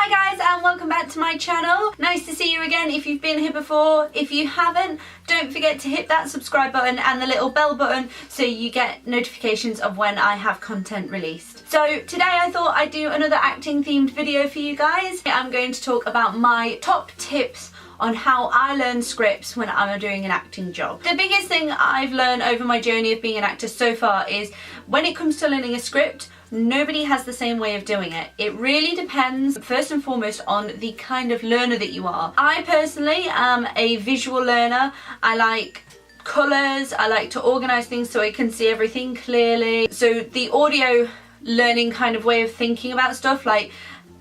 Hi guys, and welcome back to my channel. Nice to see you again if you've been here before. If you haven't, don't forget to hit that subscribe button and the little bell button so you get notifications of when I have content released. So today I thought I'd do another acting themed video for you guys. I'm going to talk about my top tips on how I learn scripts when I'm doing an acting job. The biggest thing I've learned over my journey of being an actor so far is when it comes to learning a script, nobody has the same way of doing it. It really depends, first and foremost, on the kind of learner that you are. I personally am a visual learner. I like colours, I like to organise things so I can see everything clearly. So the audio learning kind of way of thinking about stuff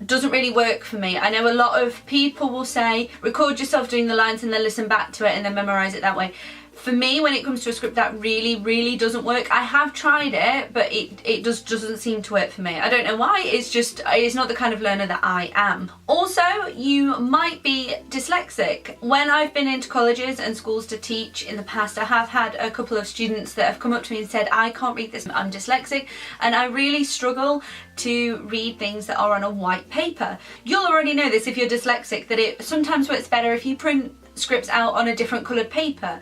doesn't really work for me. I know a lot of people will say record yourself doing the lines and then listen back to it and then memorise it that way. For me, when it comes to a script, that really doesn't work. I have tried it, but it just doesn't seem to work for me. I don't know why, it's not the kind of learner that I am. Also, you might be dyslexic. When I've been into colleges and schools to teach in the past, I have had a couple of students that have come up to me and said, I can't read this, I'm dyslexic, and I really struggle to read things that are on a white paper. You'll already know this if you're dyslexic, that it sometimes works better if you print scripts out on a different coloured paper.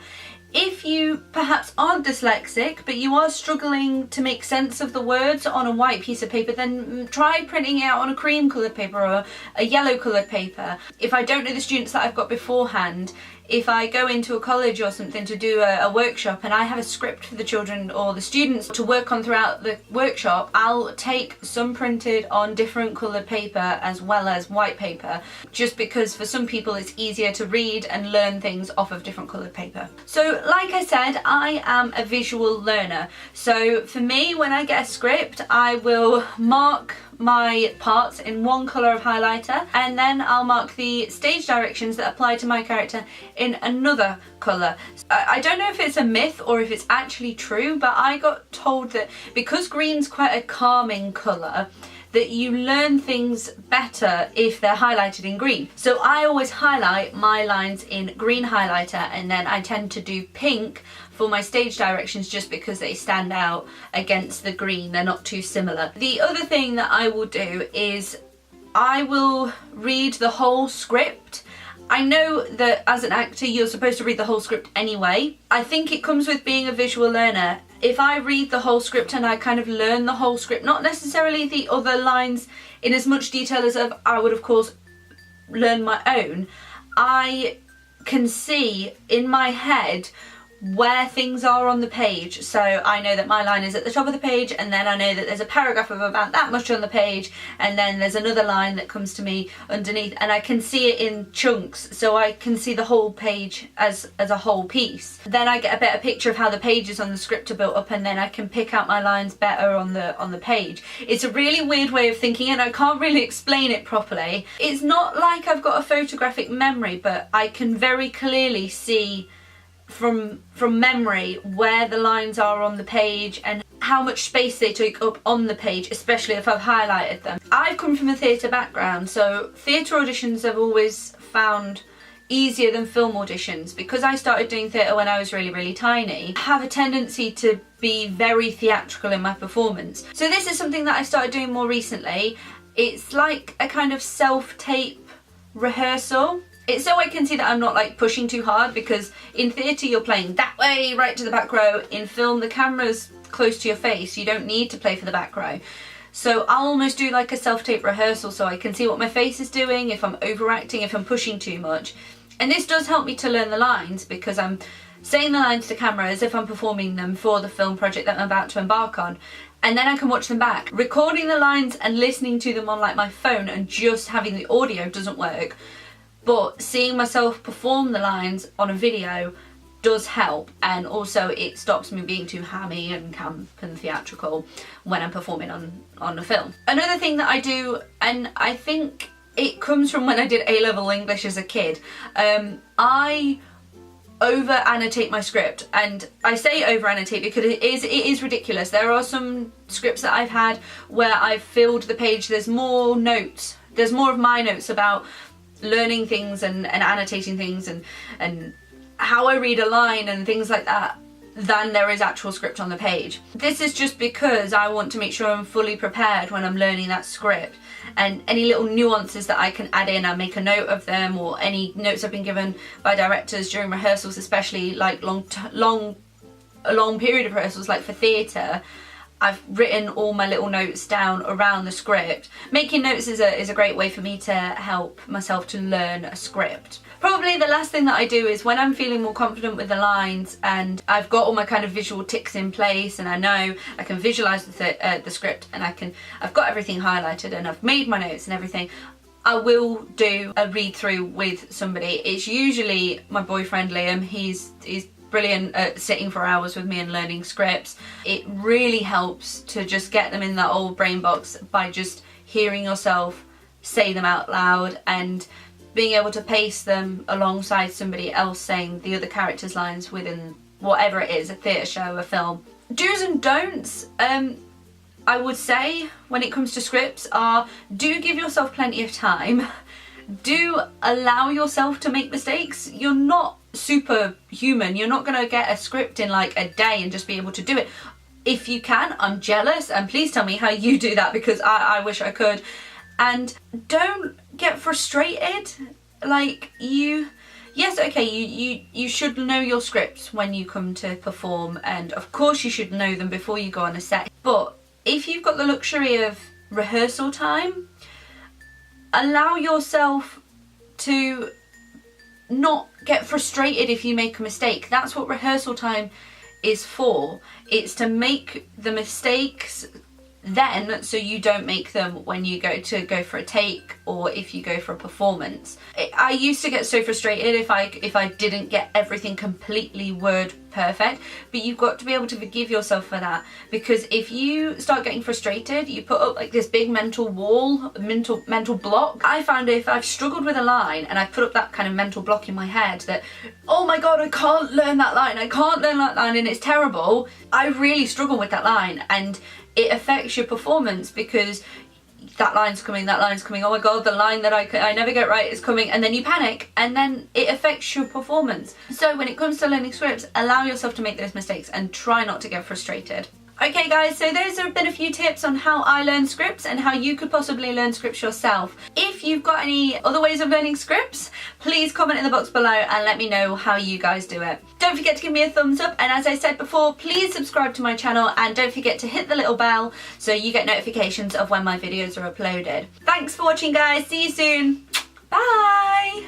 If you perhaps aren't dyslexic, but you are struggling to make sense of the words on a white piece of paper, then try printing it out on a cream coloured paper or a yellow coloured paper. If I don't know the students that I've got beforehand, if I go into a college or something to do a workshop and I have a script for the children or the students to work on throughout the workshop, I'll take some printed on different coloured paper as well as white paper, just because for some people it's easier to read and learn things off of different coloured paper. So like I said, I am a visual learner. So for me, when I get a script, I will mark my parts in one colour of highlighter, and then I'll mark the stage directions that apply to my character in another colour. I don't know if it's a myth or if it's actually true, but I got told that because green's quite a calming colour, that you learn things better if they're highlighted in green. So I always highlight my lines in green highlighter, and then I tend to do pink for my stage directions just because they stand out against the green. They're not too similar. The other thing that I will do is I will read the whole script. I know that as an actor you're supposed to read the whole script anyway. I think it comes with being a visual learner. If I read the whole script and I kind of learn the whole script, not necessarily the other lines in as much detail as I would of course learn my own, I can see in my head where things are on the page. So I know that my line is at the top of the page, and then I know that there's a paragraph of about that much on the page, and then there's another line that comes to me underneath, and I can see it in chunks, so I can see the whole page as a whole piece. Then I get a better picture of how the pages on the script are built up, and then I can pick out my lines better on the page. It's a really weird way of thinking, and I can't really explain it properly. It's not like I've got a photographic memory, but I can very clearly see from memory where the lines are on the page and how much space they take up on the page, especially if I've highlighted them. I've come from a theatre background, so theatre auditions I've always found easier than film auditions. Because I started doing theatre when I was really tiny, I have a tendency to be very theatrical in my performance. So this is something that I started doing more recently. It's like a kind of self-tape rehearsal. It's so I can see that I'm not like pushing too hard, because in theatre you're playing that way right to the back row. In film the camera's close to your face, you don't need to play for the back row. So I'll almost do like a self-tape rehearsal so I can see what my face is doing, if I'm overacting, if I'm pushing too much. And this does help me to learn the lines, because I'm saying the lines to camera as if I'm performing them for the film project that I'm about to embark on. And then I can watch them back. Recording the lines and listening to them on like my phone and just having the audio doesn't work. But seeing myself perform the lines on a video does help, and also it stops me being too hammy and camp and theatrical when I'm performing on a film. Another thing that I do, and I think it comes from when I did A-level English as a kid, I over annotate my script. And I say over annotate because it is ridiculous. There are some scripts that I've had where I've filled the page, there's more notes, there's more of my notes about learning things and annotating things and how I read a line and things like that than there is actual script on the page. This is just because I want to make sure I'm fully prepared when I'm learning that script. and any little nuances that I can add in, I make a note of them, or any notes I've been given by directors during rehearsals, especially like a long period of rehearsals like for theatre. I've written all my little notes down around the script. Making notes is a great way for me to help myself to learn a script. Probably the last thing that I do is when I'm feeling more confident with the lines and I've got all my kind of visual tics in place, and I know I can visualise the script, and I've got everything highlighted and I've made my notes and everything, I will do a read through with somebody. It's usually my boyfriend Liam. He's brilliant at sitting for hours with me and learning scripts. It really helps to just get them in that old brain box by just hearing yourself say them out loud and being able to pace them alongside somebody else saying the other character's lines within whatever it is, a theatre show, a film. Do's and don'ts, I would say, when it comes to scripts are, do give yourself plenty of time. Do allow yourself to make mistakes. You're not superhuman. You're not going to get a script in like a day and just be able to do it. If you can, I'm jealous, and please tell me how you do that, because I wish I could. And don't get frustrated. Like, yes, okay, you should know your scripts when you come to perform, and of course you should know them before you go on a set. But if you've got the luxury of rehearsal time, allow yourself to not get frustrated if you make a mistake. That's what rehearsal time is for. It's to make the mistakes then, so you don't make them when you go for a take or if you go for a performance. I used to get so frustrated if I didn't get everything completely word perfect, but you've got to be able to forgive yourself for that, because if you start getting frustrated, you put up like this big mental wall, mental block. I found if I've struggled with a line and I've put up that kind of mental block in my head that, oh my god, I can't learn that line, and it's terrible, I really struggle with that line, and it affects your performance because that line's coming, oh my god, the line that I never get right is coming, and then you panic, and then it affects your performance. So when it comes to learning scripts, allow yourself to make those mistakes and try not to get frustrated. Okay guys, so those have been a few tips on how I learn scripts and how you could possibly learn scripts yourself. If you've got any other ways of learning scripts, please comment in the box below and let me know how you guys do it. Don't forget to give me a thumbs up, and as I said before, please subscribe to my channel and don't forget to hit the little bell so you get notifications of when my videos are uploaded. Thanks for watching guys, see you soon, bye!